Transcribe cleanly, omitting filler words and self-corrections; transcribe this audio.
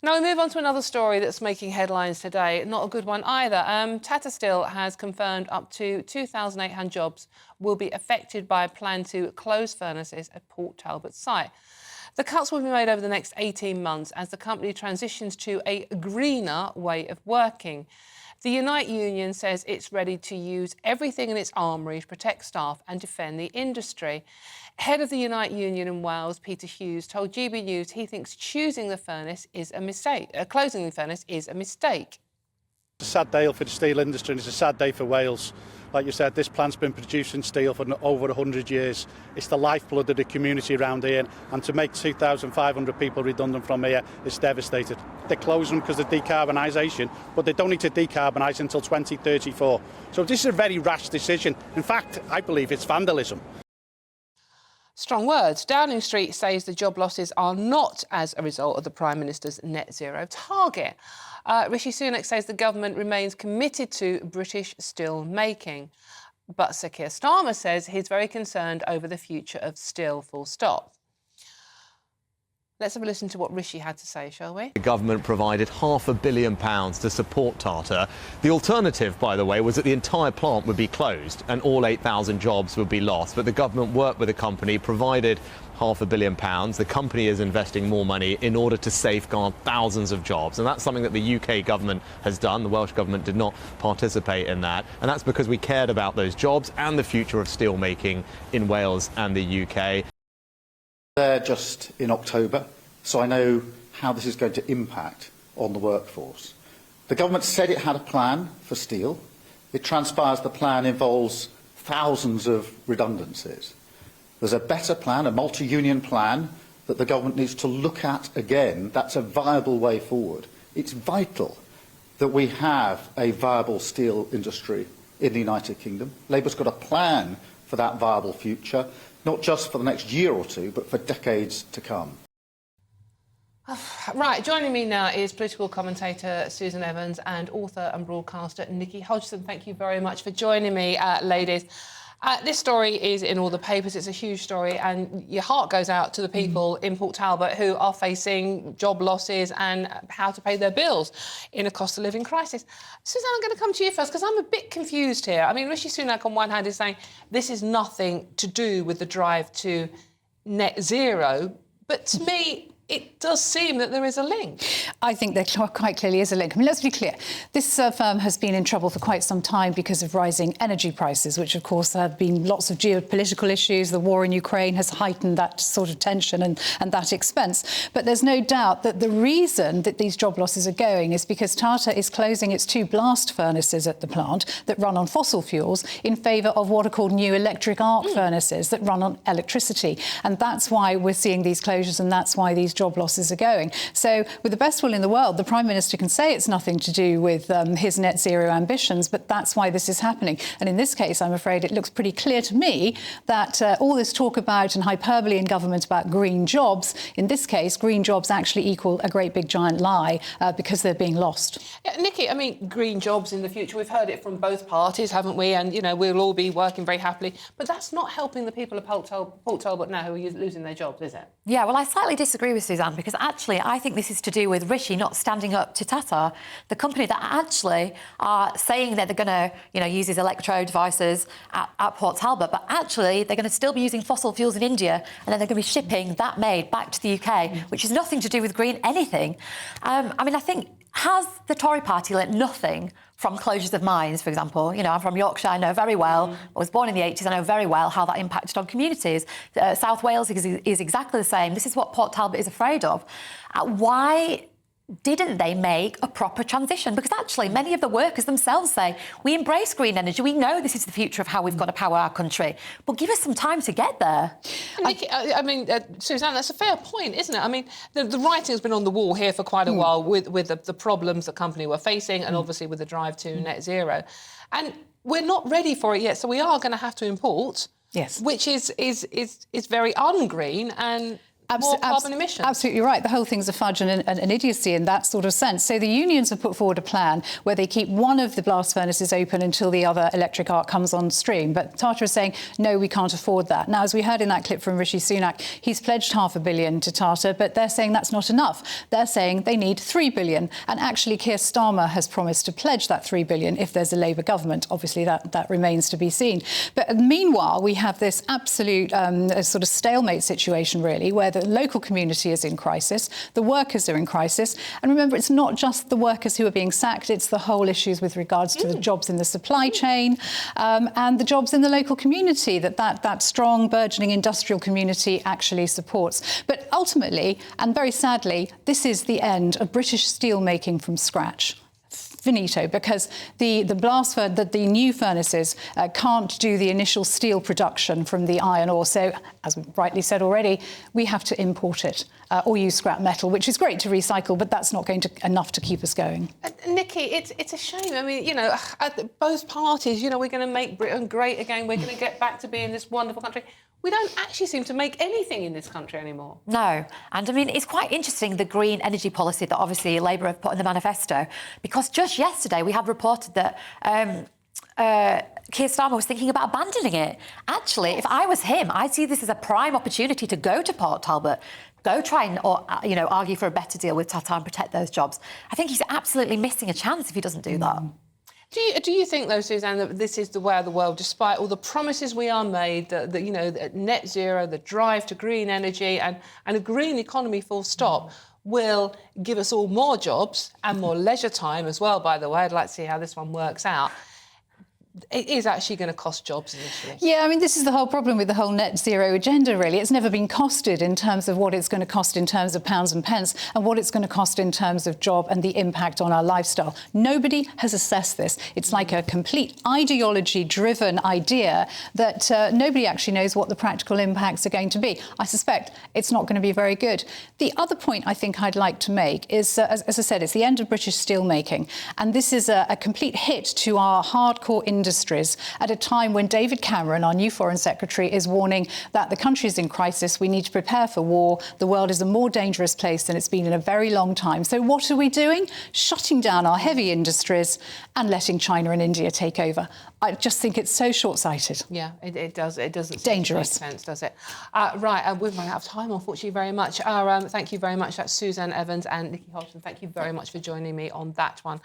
Now we move on to another story that's making headlines today. Not a good one either. Tata Steel has confirmed up to 2,800 jobs will be affected by a plan to close furnaces at Port Talbot site. The cuts will be made over the next 18 months as the company transitions to a greener way of working. The Unite Union says it's ready to use everything in its armoury to protect staff and defend the industry. Head of the Unite Union in Wales, Peter Hughes, told GBNews he thinks choosing the furnace is a mistake. Closing the furnace is a mistake. It's a sad day for the steel industry and it's a sad day for Wales. Like you said, this plant's been producing steel for over 100 years. It's the lifeblood of the community around here, and to make 2,500 people redundant from here is devastated. They're closing because of decarbonisation, but they don't need to decarbonise until 2034. So this is a very rash decision. In fact, I believe it's vandalism. Strong words. Downing Street says the job losses are not as a result of the Prime Minister's net zero target. Rishi Sunak says the government remains committed to British steel making. But Sir Keir Starmer says he's very concerned over the future of steel, full stop. Let's have a listen to what Rishi had to say, shall we? The government provided £500 million to support Tata. The alternative, by the way, was that the entire plant would be closed and all 8,000 jobs would be lost. But the government worked with the company, provided £500 million. The company is investing more money in order to safeguard thousands of jobs. And that's something that the UK government has done. The Welsh government did not participate in that. And that's because we cared about those jobs and the future of steelmaking in Wales and the UK. There just in October, so I know how this is going to impact on the workforce. The government said it had a plan for steel. It transpires the plan involves thousands of redundancies. There's a better plan, a multi-union plan, that the government needs to look at again. That's a viable way forward. It's vital that we have a viable steel industry in the United Kingdom. Labour's got a plan for that viable future, not just for the next year or two, but for decades to come. Right, joining me now is political commentator Suzanne Evans and author and broadcaster Nichi Hodgson. Thank you very much for joining me, ladies. This story is in all the papers. It's a huge story, and your heart goes out to the people in Port Talbot who are facing job losses and how to pay their bills in a cost of living crisis. Suzanne, I'm going to come to you first because I'm a bit confused here. I mean, Rishi Sunak on one hand is saying this is nothing to do with the drive to net zero, but to me, it does seem that there is a link. I think there quite clearly is a link. I mean, let's be clear. This firm has been in trouble for quite some time because of rising energy prices, which, of course, have been lots of geopolitical issues. The war in Ukraine has heightened that sort of tension and that expense. But there's no doubt that the reason that these job losses are going is because Tata is closing its 2 blast furnaces at the plant that run on fossil fuels in favour of what are called new electric arc furnaces that run on electricity. And that's why we're seeing these closures, and that's why these job losses are going. So with the best will in the world, the Prime Minister can say it's nothing to do with his net zero ambitions, but that's why this is happening. And in this case, I'm afraid it looks pretty clear to me that all this talk about and hyperbole in government about green jobs, in this case, green jobs actually equal a great big giant lie because they're being lost. Yeah, Nichi, I mean, green jobs in the future, we've heard it from both parties, haven't we? And, you know, we'll all be working very happily. But that's not helping the people of Port Talbot now who are losing their jobs, is it? Yeah, well, I slightly disagree with Suzanne because actually I think this is to do with Rishi not standing up to Tata, the company that actually are saying that they're going to, you know, use these electrode devices at Port Talbot, but actually they're going to still be using fossil fuels in India, and then they're going to be shipping that made back to the UK, which is nothing to do with green anything. I mean, I think, has the Tory party learnt nothing from closures of mines, for example? You know, I'm from Yorkshire, I know very well. I was born in the 80s, I know very well how that impacted on communities. South Wales is exactly the same. This is what Port Talbot is afraid of. Why didn't they make a proper transition? Because actually many of the workers themselves say, we embrace green energy, we know this is the future of how we've got to power our country, but give us some time to get there. Nichi, I mean, Suzanne, that's a fair point, isn't it? I mean, the writing's been on the wall here for quite a while with the problems the company were facing and obviously with the drive to net zero. And we're not ready for it yet, so we are going to have to import, yes, which is very ungreen and more carbon emissions. Absolutely right. The whole thing's a fudge and an idiocy in that sort of sense. So the unions have put forward a plan where they keep one of the blast furnaces open until the other electric arc comes on stream. But Tata is saying, no, we can't afford that. Now, as we heard in that clip from Rishi Sunak, he's pledged £500 million to Tata, but they're saying that's not enough. They're saying they need £3 billion. And actually, Keir Starmer has promised to pledge that £3 billion if there's a Labour government. Obviously, that remains to be seen. But meanwhile, we have this absolute sort of stalemate situation, really, where the local community is in crisis, the workers are in crisis. And remember, it's not just the workers who are being sacked, it's the whole issues with regards to the jobs in the supply chain and the jobs in the local community that strong, burgeoning industrial community actually supports. But ultimately, and very sadly, this is the end of British steel making from scratch. Finito, because the new furnaces can't do the initial steel production from the iron ore. So, as we rightly said already, we have to import it or use scrap metal, which is great to recycle, but that's not going to enough to keep us going. Nikki, it's a shame. I mean, both parties, we're going to make Britain great again. We're going to get back to being this wonderful country. We don't actually seem to make anything in this country anymore. No. And, I mean, it's quite interesting, the green energy policy that obviously Labour have put in the manifesto, because just yesterday we had reported that Keir Starmer was thinking about abandoning it. Actually, if I was him, I'd see this as a prime opportunity to go to Port Talbot, go try and argue for a better deal with Tata and protect those jobs. I think he's absolutely missing a chance if he doesn't do that. Do you think, though, Suzanne, that this is the way of the world, despite all the promises we are made, the net zero, the drive to green energy and a green economy full stop will give us all more jobs and more leisure time as well, by the way. I'd like to see how this one works out. It is actually going to cost jobs initially. Yeah, I mean, this is the whole problem with the whole net zero agenda, really. It's never been costed in terms of what it's going to cost in terms of pounds and pence and what it's going to cost in terms of job and the impact on our lifestyle. Nobody has assessed this. It's like a complete ideology-driven idea that nobody actually knows what the practical impacts are going to be. I suspect it's not going to be very good. The other point I think I'd like to make is, as I said, it's the end of British steelmaking. And this is a complete hit to our hardcore industries at a time when David Cameron, our new Foreign Secretary, is warning that the country is in crisis. We need to prepare for war. The world is a more dangerous place than it's been in a very long time. So what are we doing? Shutting down our heavy industries and letting China and India take over. I just think it's so short-sighted. Yeah, it does. It doesn't dangerous. Make sense, does it? Right, we've run out of time, unfortunately, very much. Thank you very much. That's Suzanne Evans and Nichi Hodgson. Thank you very much for joining me on that one.